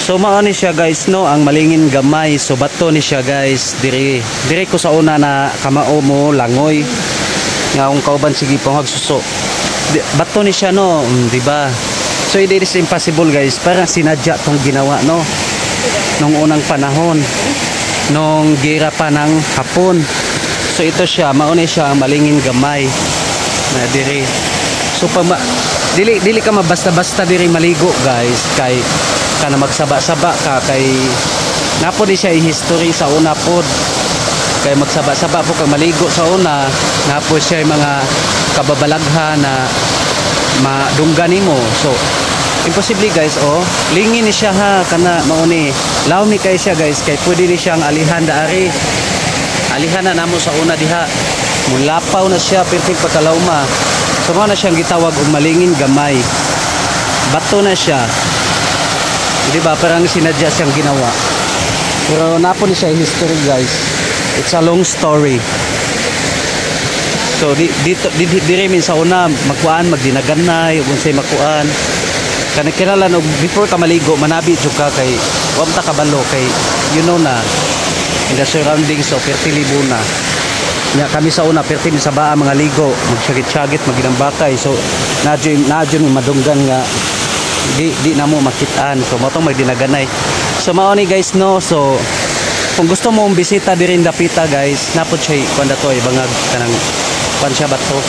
So mao ni siya guys no, ang malingin gamay. So bato ni siya guys diri ko sa una na kamao mo langoy nga kung kauban sige pangag suso. Bato ni siya no, di ba? So it is impossible guys, para sinadya tong ginawa no nung unang panahon, nung gira pa ng Hapon. So ito siya, mao ni siya ang malingin gamay na diri. So dili ka mabasta-basta diri maligo guys, kay kana magsaba-saba ka kay napo di siya i-history sa una pod. Kay magsaba-saba po kang maligo sa una, napo siya mga kababalaghan na madunggan nimo. So imposible guys, oh lingin ni siya ha, kana mao ni law ni kay siya guys, kay pwede ni siyang alihan daari. Alihan na namo sa una diha, mulapaw na siya perfect pagkalauma. So mao na siyang gitawag og malingin gamay. Bato na siya, di ba, parang sinadya siyang ginawa. Pero napo ni siya history guys, it's a long story. So dito dire min sa una magkuan magdinaganay ug unsay makuan kana kinalan og before ka maligo manabi jud ka kay wa ta kabalo kay you know na in the surroundings of Pertilibuna nya kami sa una perti sa baa mga ligo magsagit-sagit maginambakay. So nadyo mi madunggan nga di na mo makitaan. So mo tong magdinaganay. So mao ni guys no. So kung gusto mo bisita diri dapita guys, napod siya kuan dato ay bangag kanang kuan siya bato.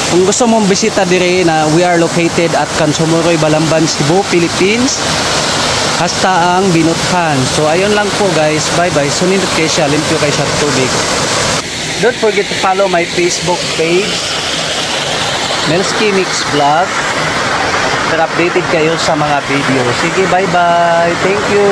Kung gusto mo bisita diri na we are located at Kansumuroy, Balamban, Cebu, Philippines. Hasta ang Binuthan. So ayun lang po guys. Bye bye. Sunindot kayo siya, limpyo kayo siya tubig. Don't forget to follow my Facebook page, Melski Mix Vlog, para updated kayo sa mga video. Sige, bye bye. Thank you.